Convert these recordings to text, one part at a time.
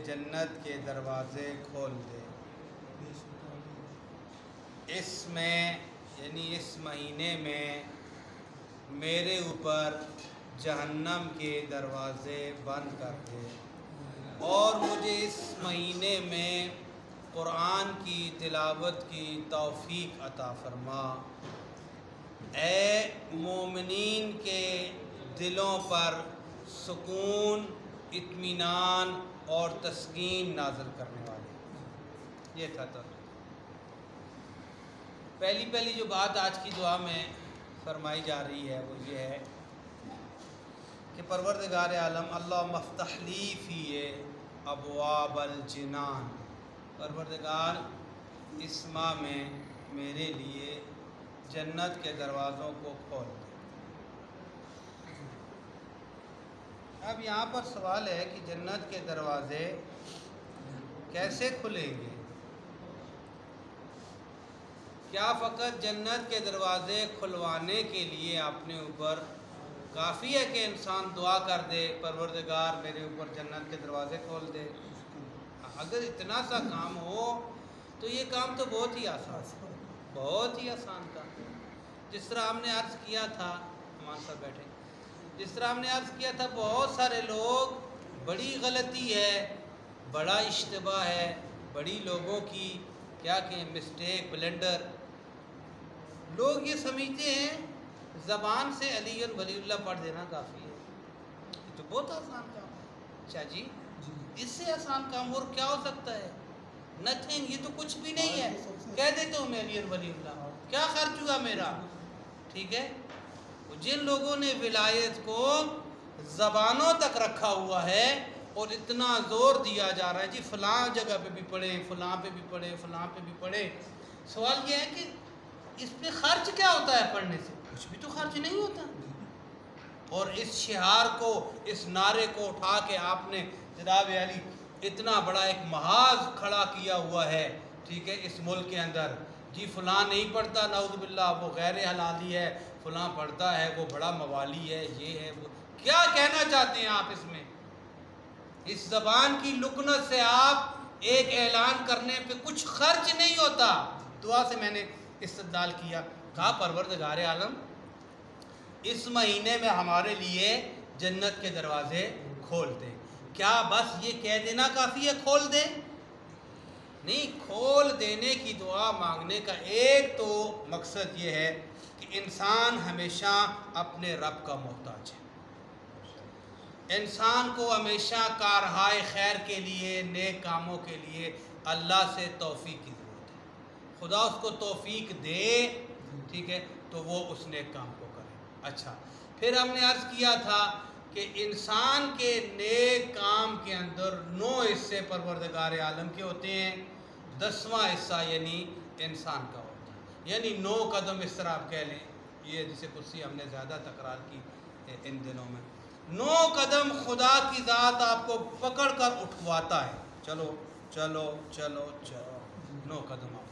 جنت کے دروازے کھول دے۔ اس میں یعنی اس مہینے میں میرے اوپر جہنم کے دروازے بند کر دے، اور مجھے اس مہینے میں قرآن کی تلاوت کی توفیق عطا فرما۔ اے مومنین کے دلوں پر سکون، اطمینان اور تسکین نازل کرنے والے۔ یہ تھا تو پہلی جو بات آج کی دعا میں فرمائی جا رہی ہے وہ یہ ہے کہ پروردگار عالم اللہم افتح لی فی ابواب الجنان، پروردگار اس ماہ میں میرے لیے جنت کے دروازوں کو کھول دے۔ اب یہاں پر سوال ہے کہ جنت کے دروازے کیسے کھلیں گے؟ کیا فقط جنت کے دروازے کھلوانے کے لیے اپنے اوپر کافی ہے کہ انسان دعا کر دے پروردگار میرے اوپر جنت کے دروازے کھول دے؟ اگر اتنا سا کام ہو تو یہ کام تو بہت ہی آسان کام ہے۔ جس طرح ہم نے عرض کیا تھا، امان صاحب بیٹھے، جس طرح ہم نے عرض کیا تھا بہت سارے لوگ، بڑی غلطی ہے، بڑا اشتباہ ہے، بڑی لوگوں کی کیا کہ مسٹیک، بلنڈر، لوگ یہ سمجھتے ہیں زبان سے علی ولی اللہ پڑھ دینا کافی ہے۔ یہ تو بہت آسان کام ہے۔ اچھا جی، اس سے آسان کام اور کیا ہو سکتا ہے؟ نتھنگ، یہ تو کچھ بھی نہیں ہے۔ کہہ دیتا ہوں میں علی ولی اللہ، کیا خرچ ہوا میرا؟ ٹھیک ہے، جن لوگوں نے ولایت کو زبانوں تک رکھا ہوا ہے اور اتنا زور دیا جا رہا ہے جی فلاں جگہ پہ بھی پڑھیں، فلاں پہ بھی پڑھیں، فلاں پہ بھی پڑھیں، سوال یہ ہے کہ اس پہ خرچ کیا ہوتا ہے؟ پڑھنے سے کچھ بھی تو خرچ نہیں ہوتا۔ اور اس شعار کو، اس نعرے کو اٹھا کے آپ نے جناب علی اتنا بڑا ایک محاذ کھڑا کیا ہوا ہے، ٹھیک ہے، اس ملک کے اندر، جی فلاں نہیں پڑھتا نعوذ باللہ وہ غیر حلالی ہے، فلاں پڑھتا ہے وہ بڑا موالی ہے، یہ ہے وہ۔ کیا کہنا چاہتے ہیں آپ اس میں؟ اس زبان کی لکنت سے آپ ایک اعلان کرنے پہ کچھ خرچ نہیں ہوتا۔ دعا سے میں نے استدلال کیا، کہا پروردگار عالم اس مہینے میں ہمارے لیے جنت کے دروازے کھول دے۔ کیا بس یہ کہہ دینا کافی ہے کھول دے؟ نہیں، کھول دینے کی دعا مانگنے کا ایک تو مقصد یہ ہے کہ انسان ہمیشہ اپنے رب کا محتاج ہے، انسان کو ہمیشہ کارہائے خیر کے لیے، نیک کاموں کے لیے اللہ سے توفیق کی ضرورت ہے۔ خدا اس کو توفیق دے، ٹھیک ہے، تو وہ اس نیک کام کو کرے۔ اچھا، پھر ہم نے عرض کیا تھا کہ انسان کے نیک کام کے اندر 9 حصے پروردگار عالم کے ہوتے ہیں، 10واں حصہ یعنی انسان کا ہوتا ہے، یعنی 9 قدم اس طرح آپ کہہ لیں، یہ جسے کرسی ہم نے زیادہ تکرار کی ان دنوں میں، 9 قدم خدا کی ذات آپ کو پکڑ کر اٹھواتا ہے، چلو چلو چلو چلو، 9 قدم آپ،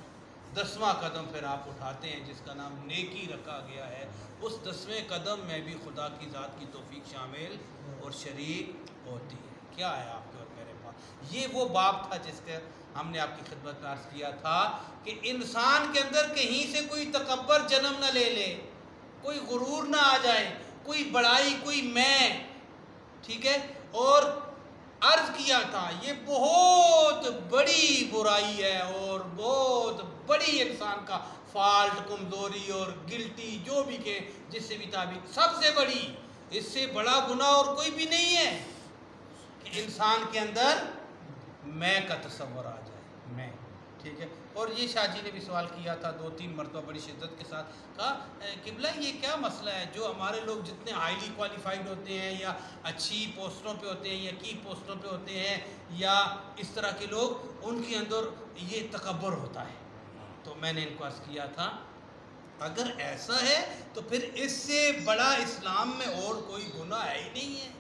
10واں قدم پھر آپ اٹھاتے ہیں جس کا نام نیکی رکھا گیا ہے۔ اس 10ویں قدم میں بھی خدا کی ذات کی توفیق شامل اور شریک ہوتی ہے۔ کیا ہے آپ کے اور میرے پاس؟ یہ وہ باب تھا جس کے ہم نے آپ کی خدمت میں عرض کیا تھا کہ انسان کے اندر کہیں سے کوئی تکبر جنم نہ لے لے، کوئی غرور نہ آ جائے، کوئی بڑائی، کوئی میں، ٹھیک ہے۔ اور عرض کیا تھا یہ بہت بڑی برائی ہے اور بہت بڑی انسان کا فالٹ، کمزوری اور گلٹی جو بھی کہ جس سے بھی تعبیر، سب سے بڑی، اس سے بڑا گناہ اور کوئی بھی نہیں ہے کہ انسان کے اندر میں کا تصور آ جائے، میں، ٹھیک ہے۔ اور یہ شاہ جی نے بھی سوال کیا تھا 2-3 مرتبہ بڑی شدت کے ساتھ، کہا قبلہ یہ کیا مسئلہ ہے جو ہمارے لوگ جتنے ہائیلی کوالیفائڈ ہوتے ہیں یا اچھی پوسٹوں پہ ہوتے ہیں یا کی پوسٹوں پہ ہوتے ہیں یا اس طرح کے لوگ، ان کے اندر یہ تکبر ہوتا ہے۔ تو میں نے ان کو عرض کیا تھا اگر ایسا ہے تو پھر اس سے بڑا اسلام میں اور کوئی گناہ ہے ہی نہیں ہے۔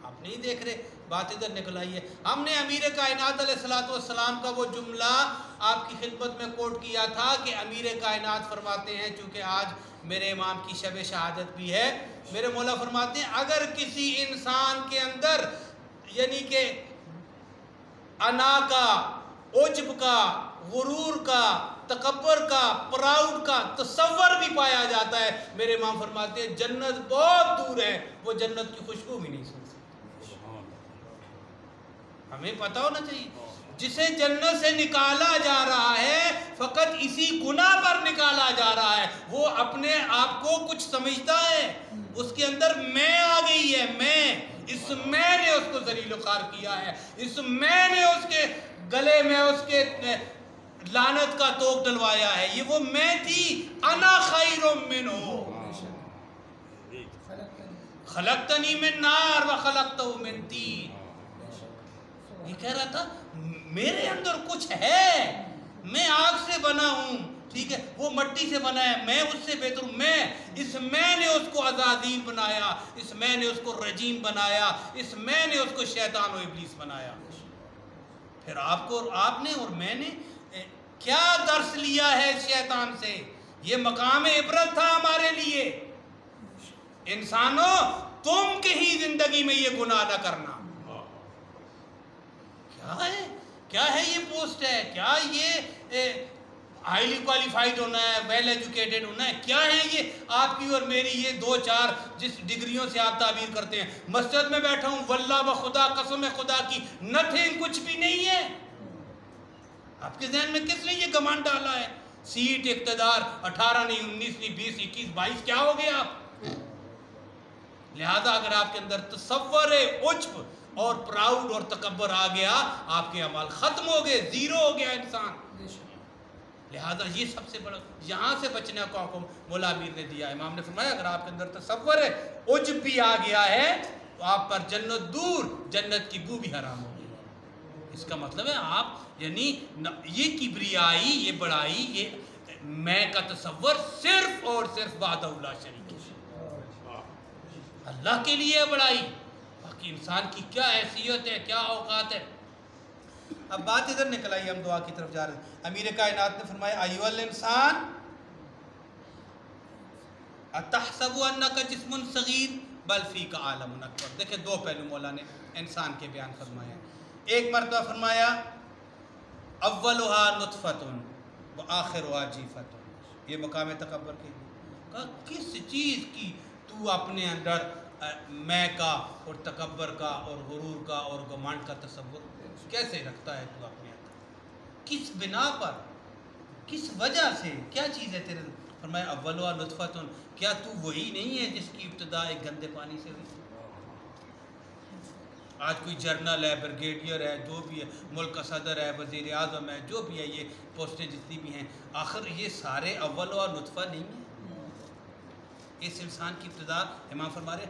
آپ نہیں دیکھ رہے، بات ادھر نکل آئی ہے۔ ہم نے امیر کائنات علیہ السلام کا وہ جملہ آپ کی خدمت میں کوٹ کیا تھا کہ امیر کائنات فرماتے ہیں، چونکہ آج میرے امام کی شب شہادت بھی ہے، میرے مولا فرماتے ہیں اگر کسی انسان کے اندر یعنی کہ انا کا، عجب کا، غرور کا، تکبر کا، پراؤڈ کا تصور بھی پایا جاتا ہے، میرے امام فرماتے ہیں جنت بہت دور ہے، وہ جنت کی خوشبو بھی نہیں سن سکتے۔ ہمیں پتہ ہونا چاہیے جسے جنت سے نکالا جا رہا ہے فقط اسی گناہ پر نکالا جا رہا ہے، وہ اپنے آپ کو کچھ سمجھتا ہے، اس کے اندر میں آ گئی ہے، میں، اس میں نے اس کو ذلیل و خوار کیا ہے، اس میں نے اس کے گلے میں اس کے لعنت کا توق ڈلوایا ہے، یہ وہ میں تھی، انا خیر منہ خلقتنی من نار وخلقتہ من طین۔ یہ کہہ رہا تھا میرے اندر کچھ ہے، میں آگ سے بنا ہوں، ٹھیک ہے، وہ مٹی سے بنا ہے، میں اس سے بہتر ہوں، میں نے اس کو عزازیل بنایا، اس میں نے اس کو رجیم بنایا، اس میں نے اس کو شیطان و ابلیس بنایا۔ پھر آپ نے اور میں نے کیا درس لیا ہے شیطان سے؟ یہ مقام عبرت تھا ہمارے لیے، انسانوں تم کہیں زندگی میں یہ گناہ نہ کرنا۔ کیا ہے یہ پوسٹ ہے، کیا یہ ہائیلی کوالیفائڈ ہونا ہے، ویل ایجوکیٹڈ ہونا ہے، کیا ہے یہ آپ کی اور میری یہ 2-4 جس ڈگریوں سے آپ تعبیر کرتے ہیں؟ مسجد میں بیٹھا ہوں، واللہ بخدا، قسم خدا کی، نتھنگ، کچھ بھی نہیں ہے۔ آپ کے ذہن میں کس نے یہ گمان ڈالا ہے؟ سیٹ، اقتدار، 18 نہیں، 19 نہیں، 20، 21، 22، کیا ہو گیا آپ؟ لہذا اگر آپ کے اندر تصور عجب اور پراؤڈ اور تکبر آ گیا، آپ کے اعمال ختم ہو گئے، زیرو ہو گیا انسان۔ لہذا یہ سب سے بڑا، یہاں سے بچنے کا حکم مولا امیر نے دیا۔ امام نے فرمایا اگر آپ کے اندر تصور عجب بھی آ گیا ہے تو آپ پر جنت دور، جنت کی بو بھی حرام ہو گئی۔ اس کا مطلب ہے آپ، یعنی یہ کبریائی، یہ بڑائی، یہ میں کا تصور صرف اور صرف وحدہ لا شریک اللہ کے لیے بڑائی، باقی انسان کی کیا حیثیت ہے، کیا اوقات ہے۔ اب بات ادھر نکل آئی، ہم دعا کی طرف جا رہے ہیں۔ امیر کائنات نے فرمایا ایھا الانسان اتحسب انک جسم صغیر بل فیک عالم اکبر۔ دیکھیں 2 پہلو مولا نے انسان کے بیان فرمایا۔ ایک مرتبہ فرمایا اولها نطفۃ وآخرها جیفۃ، یہ مقام تکبر کے لیے کہا کس چیز کی تو اپنے اندر میں کا اور تکبر کا اور غرور کا اور گمانڈ کا تصور کیسے رکھتا ہے تو اپنے اندر؟ کس بنا پر، کس وجہ سے، کیا چیز ہے تیرے؟ فرمایا اولها نطفۃ، کیا تو وہی نہیں ہے جس کی ابتدا ایک گندے پانی سے ہوئی؟ آج کوئی جرنل ہے، بریگیڈیئر ہے، جو بھی ہے، ملک کا صدر ہے، وزیر اعظم ہے، جو بھی ہے، یہ پوسٹیں جتنی بھی ہیں، آخر یہ سارے اولها نطفہ نہیں ہیں؟ اس انسان کی ابتدا امام فرما رہے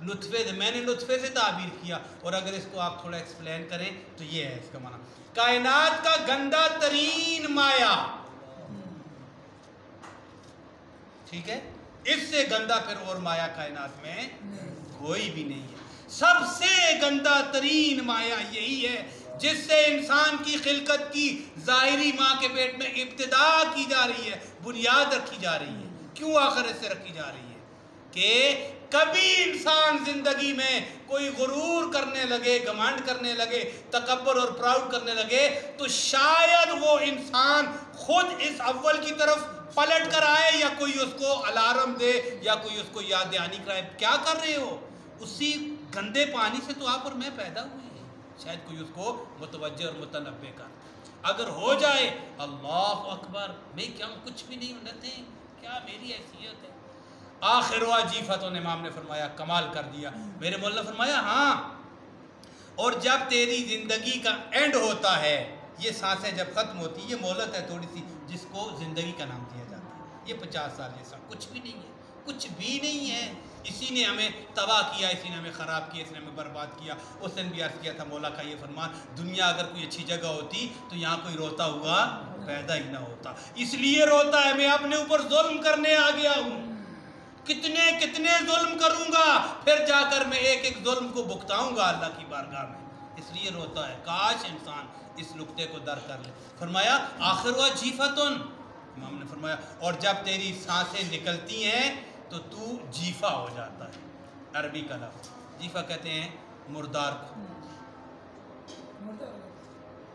نطفے سے، میں نے نطفے سے تعبیر کیا، اور اگر اس کو آپ تھوڑا ایکسپلین کریں تو یہ ہے اس کا معنی، کائنات کا گندا ترین مایا، ٹھیک ہے، اس سے گندا پھر اور مایا کائنات میں کوئی بھی نہیں ہے۔ سب سے گندا ترین مایا یہی ہے جس سے انسان کی خلقت کی ظاہری ماں کے پیٹ میں ابتدا کی جا رہی ہے، بنیاد رکھی جا رہی ہے۔ کیوں آخر اس سے رکھی جا رہی ہے؟ کہ کبھی انسان زندگی میں کوئی غرور کرنے لگے، گھمنڈ کرنے لگے، تکبر اور پراؤڈ کرنے لگے تو شاید وہ انسان خود اس اول کی طرف پلٹ کر آئے، یا کوئی اس کو الارم دے، یا کوئی اس کو یاد دہانی کرائے، کیا کر رہے ہو؟ اسی گندے پانی سے تو آپ اور میں پیدا ہوئے ہیں، شاید کوئی اس کو متوجہ اور متنبہ کر، اگر ہو جائے اللہ اکبر، میں کیا ہوں، کچھ بھی نہیں ہوں، کیا میری حیثیت ہے؟ آخر واجیفتوں نے امام نے فرمایا کمال کر دیا، میرے مولا فرمایا ہاں، اور جب تیری زندگی کا اینڈ ہوتا ہے، یہ سانسیں جب ختم ہوتی ہے، یہ مہلت ہے تھوڑی سی جس کو زندگی کا نام دیا جاتا ہے، یہ 50 سال جیسا کچھ بھی نہیں ہے، کچھ بھی نہیں ہے۔ اسی نے ہمیں تباہ کیا، اسی نے ہمیں خراب کیا، اسی نے ہمیں برباد کیا۔ اس دن بھی عرض کیا تھا مولا کا یہ فرمان، دنیا اگر کوئی اچھی جگہ ہوتی تو یہاں کوئی روتا ہوا پیدا ہی نہ ہوتا، اس لیے روتا ہے میں اپنے اوپر ظلم کرنے آ گیا ہوں، کتنے ظلم کروں گا، پھر جا کر میں ایک ایک ظلم کو بھگتاؤں گا اللہ کی بارگاہ میں، اس لیے روتا ہے۔ کاش انسان اس نقطے کو در کر لے۔ فرمایا آخر واجیفتن، امام نے فرمایا اور جب تیری سانسیں نکلتی ہیں تو جیفا ہو جاتا ہے۔ عربی کا لفظ جیفا کہتے ہیں مردار کو،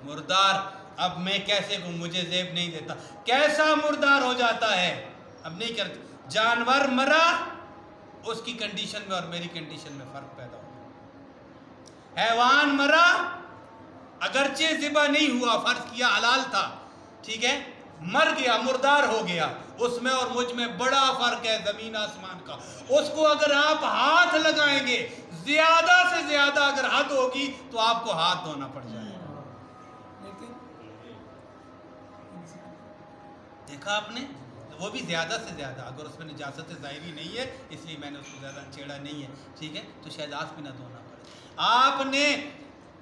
مردار اب میں کیسے کہوں، مجھے زیب نہیں دیتا، کیسا مردار ہو جاتا ہے، اب نہیں کرتے. جانور مرا اس کی کنڈیشن میں اور میری کنڈیشن میں فرق پیدا ہو. حیوان مرا اگرچہ ذبح نہیں ہوا، فرض کیا حلال تھا، ٹھیک ہے، مر گیا، مردار ہو گیا، اس میں اور مجھ میں بڑا فرق ہے زمین آسمان کا. اس کو اگر آپ ہاتھ لگائیں گے، زیادہ سے زیادہ اگر حد ہوگی تو آپ کو ہاتھ دھونا پڑ جائے گا. دیکھا آپ نے، وہ بھی زیادہ سے زیادہ، اگر اس میں نجاست ظاہری نہیں ہے اس لیے میں نے اس کو زیادہ چھیڑا نہیں ہے، ٹھیک ہے، تو شاید آپ بھی نہ دھونا پڑے. آپ نے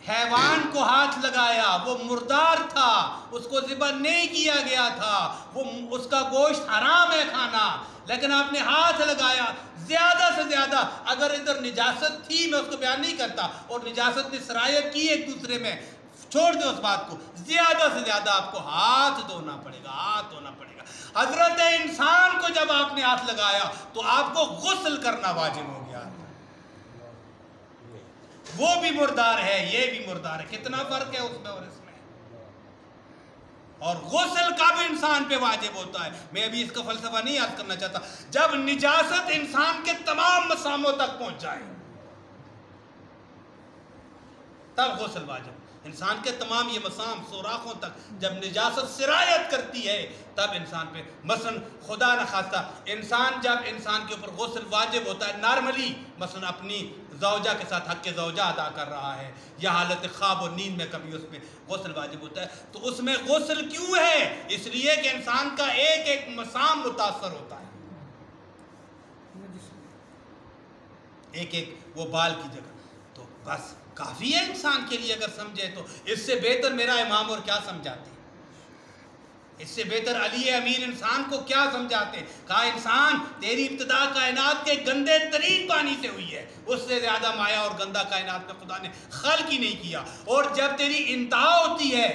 حیوان کو ہاتھ لگایا، وہ مردار تھا، اس کو ذبح نہیں کیا گیا تھا، وہ اس کا گوشت حرام ہے کھانا، لیکن آپ نے ہاتھ لگایا. زیادہ سے زیادہ اگر ادھر نجاست تھی، میں اس کو بیان نہیں کرتا، اور نجاست نے سرایت کی ایک دوسرے میں، چھوڑ دیں اس بات کو، زیادہ سے زیادہ آپ کو ہاتھ دھونا پڑے گا، ہاتھ دھونا پڑے گا. حضرت انسان کو جب آپ نے ہاتھ لگایا تو آپ کو غسل کرنا واجب ہو گیا. وہ بھی مردار ہے، یہ بھی مردار ہے، کتنا فرق ہے اس میں اور اس میں. اور غسل کب انسان پہ واجب ہوتا ہے، میں ابھی اس کا فلسفہ نہیں یاد کرنا چاہتا، جب نجاست انسان کے تمام مساموں تک پہنچ جائے تب غسل واجب. انسان کے تمام یہ مسام سوراخوں تک جب نجاست سرایت کرتی ہے تب انسان پہ، مثلا خدا نخواستہ انسان جب انسان کے اوپر غسل واجب ہوتا ہے نارملی، مثلا اپنی زوجہ کے ساتھ حق زوجہ ادا کر رہا ہے یا حالت خواب و نیند میں کبھی اس میں غسل واجب ہوتا ہے، تو اس میں غسل کیوں ہے؟ اس لیے کہ انسان کا ایک ایک مسام متاثر ہوتا ہے، ایک ایک وہ بال کی جگہ. تو بس کافی ہے انسان کے لیے اگر سمجھے تو. اس سے بہتر میرا امام اور کیا سمجھاتے ہیں، اس سے بہتر علی امیر انسان کو کیا سمجھاتے ہیں. کہا انسان تیری ابتدا کائنات کے گندے ترین پانی سے ہوئی ہے، اس سے زیادہ مایا اور گندا کائنات میں خدا نے خلق ہی نہیں کیا، اور جب تیری انتہا ہوتی ہے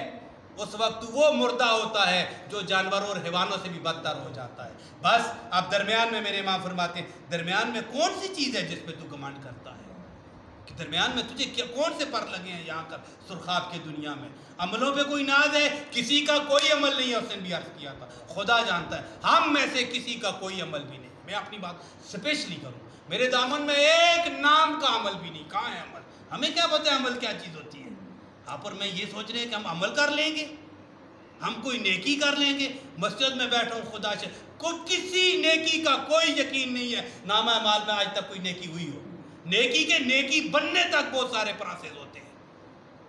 اس وقت وہ مردہ ہوتا ہے جو جانوروں اور حیوانوں سے بھی بدتر ہو جاتا ہے. بس اب درمیان میں میرے امام فرماتے ہیں، درمیان میں کون سی چیز ہے جس پہ تو گمانڈ کرتا ہے، کہ درمیان میں تجھے کون سے پر لگے ہیں یہاں کر سرخاب کی دنیا میں. عملوں پہ کوئی ناز ہے، کسی کا کوئی عمل نہیں ہے، اس نے بھی عرض کیا تھا خدا جانتا ہے ہم میں سے کسی کا کوئی عمل بھی نہیں. میں اپنی بات سپیشلی کروں، میرے دامن میں ایک نام کا عمل بھی نہیں. کہاں ہے عمل؟ ہمیں کیا پتہ ہے عمل کیا چیز ہوتی ہے. آپ اور میں یہ سوچ رہے ہیں کہ ہم عمل کر لیں گے، ہم کوئی نیکی کر لیں گے. مسجد میں بیٹھا ہوں، خدا سے کسی نیکی کا کوئی یقین نہیں ہے، نامہ اعمال میں آج تک کوئی نیکی ہوئی ہو. نیکی کے نیکی بننے تک بہت سارے پروسیس ہوتے ہیں،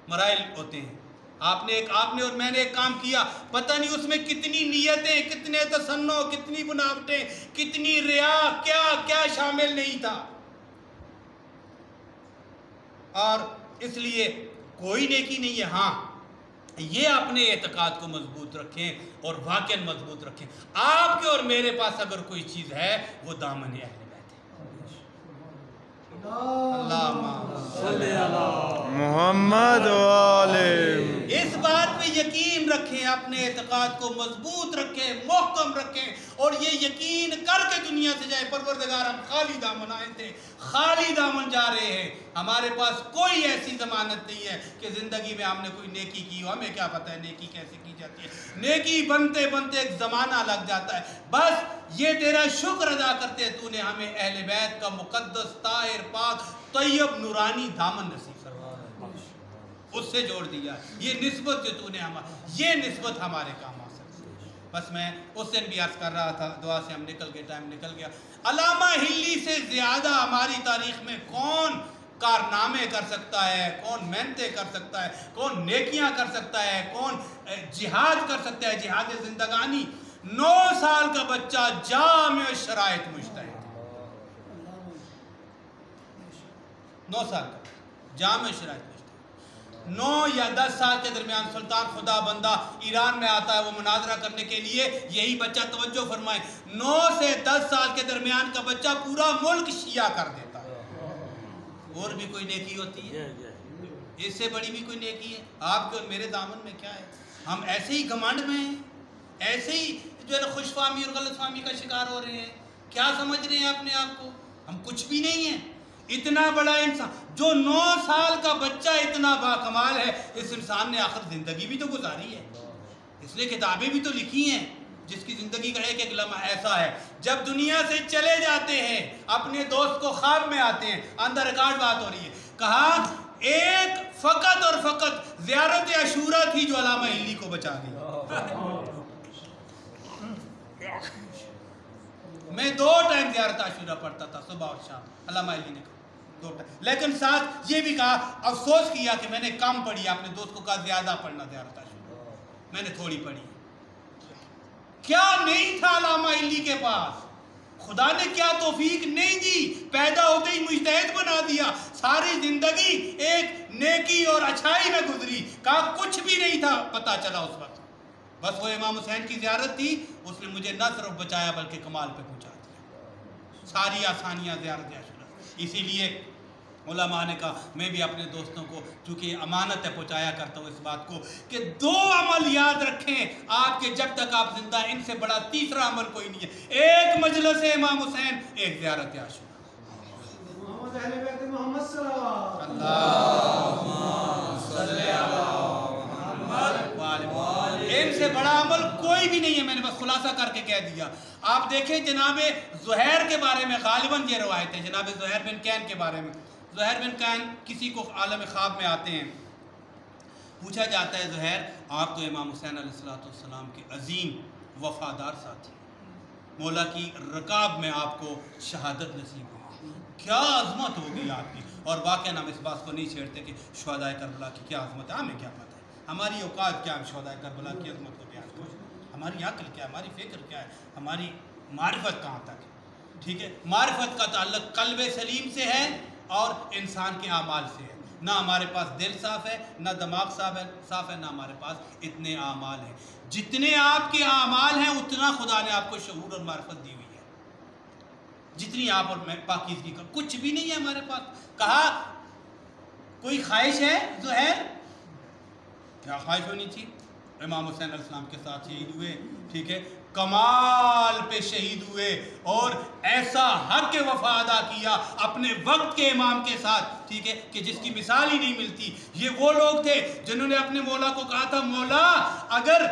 مراحل ہوتے ہیں. آپ نے اور میں نے ایک کام کیا، پتہ نہیں اس میں کتنی نیتیں، کتنے تصنع، کتنی بناوٹیں، کتنی ریا، کیا کیا شامل نہیں تھا. اور اس لیے کوئی نیکی نہیں ہے. ہاں یہ اپنے اعتقاد کو مضبوط رکھیں اور واقعاً مضبوط رکھیں. آپ کے اور میرے پاس اگر کوئی چیز ہے وہ دامن اہل بیت ہے. محمد والے. اس بات پہ یقین رکھیں، اپنے اعتقاد کو مضبوط رکھیں، محکم رکھیں، اور یہ یقین کر کے دنیا سے جائیں پروردگار ہم خالی دامن آئے تھے، خالی دامن جا رہے ہیں. ہمارے پاس کوئی ایسی ضمانت نہیں ہے کہ زندگی میں ہم نے کوئی نیکی کی ہو. ہمیں کیا پتہ ہے نیکی کیسے کی جاتی ہے. نیکی بنتے بنتے ایک زمانہ لگ جاتا ہے. بس یہ تیرا شکر ادا کرتے تو نے ہمیں اہل بیت کا مقدس طاہر پاک طیب نورانی دامن نصیب فرمایا، اس سے جوڑ دیا. یہ نسبت جو تو نے یہ نسبت ہمارے کام آ سکتی ہے. بس میں اس دن بھی عرض کر رہا تھا، دعا سے ہم نکل گئے، ٹائم نکل گیا. علامہ ہلی سے زیادہ ہماری تاریخ میں کون کارنامے کر سکتا ہے، کون محنتیں کر سکتا ہے، کون نیکیاں کر سکتا ہے، کون جہاد کر سکتا ہے، جہاد زندگانی. 9 سال کا بچہ جامع شرائط مجتہد، 9 سال کا جامع شرائط مجتہد. 9 یا 10 سال کے درمیان سلطان خدا بندہ ایران میں آتا ہے وہ مناظرہ کرنے کے لیے. یہی بچہ توجہ فرمائے، 9 سے 10 سال کے درمیان کا بچہ پورا ملک شیعہ کر دیتا ہے. اور بھی کوئی نیکی ہوتی ہے؟ اس سے بڑی بھی کوئی نیکی ہے؟ آپ کے اور میرے دامن میں کیا ہے؟ ہم ایسے ہی گھمنڈ میں ہیں، ایسے ہی جو ہے نا خوش فہمی اور غلط فہمی کا شکار ہو رہے ہیں. کیا سمجھ رہے ہیں اپنے آپ کو؟ ہم کچھ بھی نہیں ہیں. اتنا بڑا انسان جو 9 سال کا بچہ اتنا باکمال ہے، اس انسان نے آخر زندگی بھی تو گزاری ہے، اس لیے کتابیں بھی تو لکھی ہیں، جس کی زندگی کا ایک ایک لمحہ ایسا ہے جب دنیا سے چلے جاتے ہیں اپنے دوست کو خواب میں آتے ہیں، اندر ریکارڈ بات ہو رہی ہے، کہا ایک فقط اور فقط زیارت عاشورہ تھی جو علامہ ہلی کو بچا دی۔ میں 2 ٹائم زیارت عاشورہ پڑھتا تھا، صبح اور شام، علامہ ہلی نے کہا 2 ٹائم، لیکن ساتھ یہ بھی کہا، افسوس کیا کہ میں نے کم پڑھی، اپنے دوست کو کہا زیادہ پڑھنا زیارت عاشورہ، میں نے تھوڑی پڑھی۔ کیا نہیں تھا علامہ ہلی کے پاس، خدا نے کیا توفیق نہیں دی، پیدا ہوتے ہی مجتہد بنا دیا، ساری زندگی ایک نیکی اور اچھائی میں گزری، کہا کچھ بھی نہیں تھا پتہ چلا اس وقت، بس وہ امام حسین کی زیارت تھی، اس نے مجھے نہ صرف بچایا بلکہ کمال پہ پہنچا دیا، ساری آسانیاں زیارت عاشورہ۔ اسی لیے علماء نے کہا میں بھی اپنے دوستوں کو چونکہ امانت ہے پہنچایا کرتا ہوں اس بات کو کہ 2 عمل یاد رکھیں آپ کے جب تک آپ زندہ ہیں، ان سے بڑا تیسرا عمل کوئی نہیں ہے، ایک مجلس امام حسین، ایک زیارت عاشورہ۔ محمد اہل بیت محمد صلی اللہ اللہم صلی علی محمد، ان سے بڑا عمل کوئی بھی نہیں ہے، میں نے بس خلاصہ کر کے کہہ دیا۔ آپ دیکھیں جناب زہیر کے بارے میں غالباً یہ روایت ہے، جناب زہیر بن کین کے بارے میں، زہیر بن کین کسی کو عالم خواب میں آتے ہیں، پوچھا جاتا ہے زہیر آپ تو امام حسین علیہ السلام کے عظیم وفادار ساتھی، مولا کی رکاب میں آپ کو شہادت نصیب ہوئی، کیا عظمت ہوگی آپ کی، اور واقعاً ہم اس بات کو نہیں چھیڑتے کہ شہدائے کربلا کی کیا عظمت ہے، ہمیں کیا پتہ ہے، ہماری اوقات کیا، ہم شہدائے کربلا کی عظمت کو بیان کریں، ہماری عقل کیا ہے، ہماری فکر کیا ہے، ہماری معرفت کہاں تک ہے، ٹھیک ہے، معرفت کا تعلق قلب سلیم سے ہے اور انسان کے اعمال سے ہے، نہ ہمارے پاس دل صاف ہے، نہ دماغ صاف ہے، نہ ہمارے پاس اتنے اعمال ہیں، جتنے آپ کے اعمال ہیں اتنا خدا نے آپ کو شعور اور معرفت دی ہوئی ہے، جتنی آپ اور میں پاکیزگی کا کچھ بھی نہیں ہے ہمارے پاس۔ کہا کوئی خواہش ہے زہیر؟ کیا خواہش ہونی تھی؟ امام حسین علیہ السلام کے ساتھ شہید ہوئے، ٹھیک ہے، کمال پہ شہید ہوئے اور ایسا حق وفا ادا کیا اپنے وقت کے امام کے ساتھ، ٹھیک ہے، کہ جس کی مثال ہی نہیں ملتی۔ یہ وہ لوگ تھے جنہوں نے اپنے مولا کو کہا تھا مولا اگر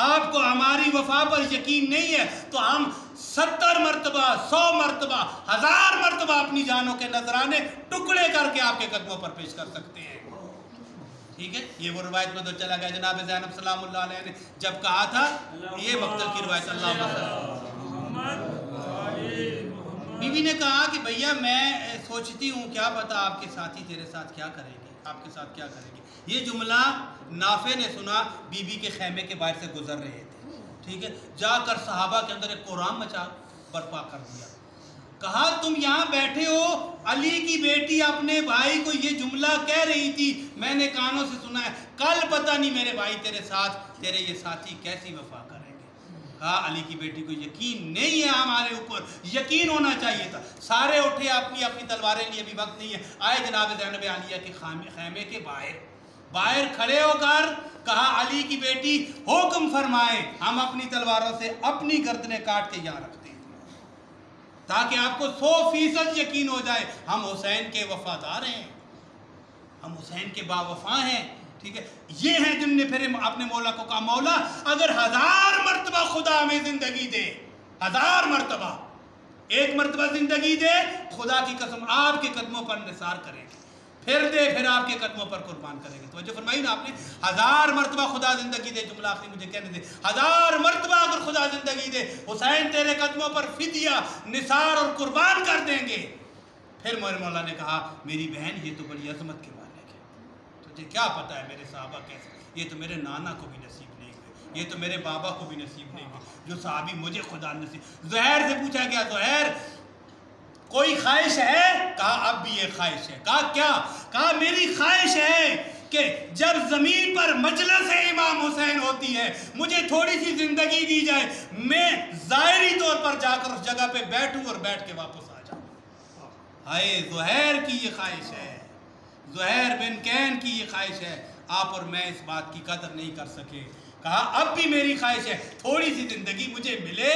آپ کو ہماری وفا پر یقین نہیں ہے تو ہم 70 مرتبہ 100 مرتبہ 1000 مرتبہ اپنی جانوں کے نذرانے ٹکڑے کر کے آپ کے قدموں پر پیش کر سکتے ہیں، ٹھیک ہے۔ یہ وہ روایت میں تو چلا گیا، جناب زینب سلام اللہ علیہ نے جب کہا تھا، یہ مقتل کی روایت، بی بی نے کہا کہ بھیا میں سوچتی ہوں کیا پتا آپ کے ساتھی تیرے ساتھ کیا کریں گے، آپ کے ساتھ کیا کریں گے۔ یہ جملہ نافع نے سنا، بی بی کے خیمے کے باہر سے گزر رہے تھے، ٹھیک ہے، جا کر صحابہ کے اندر ایک قرآن مچا برپا کر دیا، کہا تم یہاں بیٹھے ہو، علی کی بیٹی اپنے بھائی کو یہ جملہ کہہ رہی تھی، میں نے کانوں سے سنا ہے، کل پتہ نہیں میرے بھائی تیرے ساتھ تیرے یہ ساتھی کیسی وفا کریں گے۔ کہا علی کی بیٹی کو یقین نہیں ہے ہمارے اوپر، یقین ہونا چاہیے تھا۔ سارے اٹھے اپنی اپنی تلواریں لیے، ابھی وقت نہیں ہے، آئے جناب زینب عالیہ کے خیمے کے باہر کھڑے ہو کر کہا علی کی بیٹی حکم فرمائے، ہم اپنی تلواروں سے اپنی گردنیں کاٹ کے یہاں رکھتے ہیں تاکہ آپ کو 100% یقین ہو جائے ہم حسین کے وفادار ہیں، ہم حسین کے باوفا ہیں، ٹھیک ہے۔ یہ ہیں جن نے پھر اپنے مولا کو کہا مولا اگر 1000 مرتبہ خدا ہمیں زندگی دے، 1000 مرتبہ، 1 مرتبہ زندگی دے، خدا کی قسم آپ کے قدموں پر نثار کریں گے، پھر دے پھر آپ کے قدموں پر قربان کریں گے۔ توجہ فرمائی نا آپ نے، 1000 مرتبہ خدا زندگی دے، جملہ آخری مجھے کہنے دے، 1000 مرتبہ اگر خدا زندگی دے حسین تیرے قدموں پر فدیہ نثار اور قربان کر دیں گے۔ پھر میرے مولا نے کہا میری بہن یہ تو بڑی عظمت کے مالک ہے، تجھے کیا پتا ہے میرے صحابہ کیسے، یہ تو میرے نانا کو بھی نصیب نہیں ہوئے، یہ تو میرے بابا کو بھی نصیب نہیں ہوئے جو صحابی مجھے خدا نصیب۔ زہیر سے پوچھا گیا زہیر کوئی خواہش ہے؟ کہا اب بھی یہ خواہش ہے۔ کہا کیا؟ کہا میری خواہش ہے کہ جب زمین پر مجلس امام حسین ہوتی ہے مجھے تھوڑی سی زندگی دی جائے، میں ظاہری طور پر جا کر اس جگہ پہ بیٹھوں اور بیٹھ کے واپس آ جاؤں۔ ہائے زہیر کی یہ خواہش ہے، زہیر بن کین کی یہ خواہش ہے، آپ اور میں اس بات کی قدر نہیں کر سکے۔ کہا اب بھی میری خواہش ہے تھوڑی سی زندگی مجھے ملے،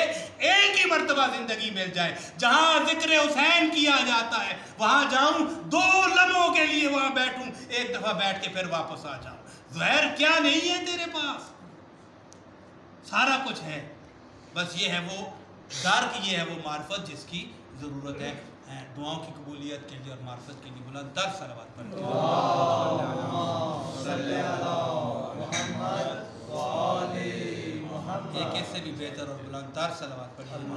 ایک ہی مرتبہ زندگی مل جائے، جہاں ذکر حسین کیا جاتا ہے وہاں جاؤں، 2 لمحوں کے لیے وہاں بیٹھوں، ایک دفعہ بیٹھ کے پھر واپس آ جاؤں۔ زہر کیا نہیں ہے تیرے پاس؟ سارا کچھ ہے، بس یہ ہے وہ درک، یہ ہے وہ معرفت جس کی ضرورت ہے۔ دعاؤں کی قبولیت کے لیے اور معرفت کے لیے بلند تر صلوات پڑھتے ہیں۔ ایک اس سے بھی بہتر اور بلند تر صلوات پڑھتے ہیں۔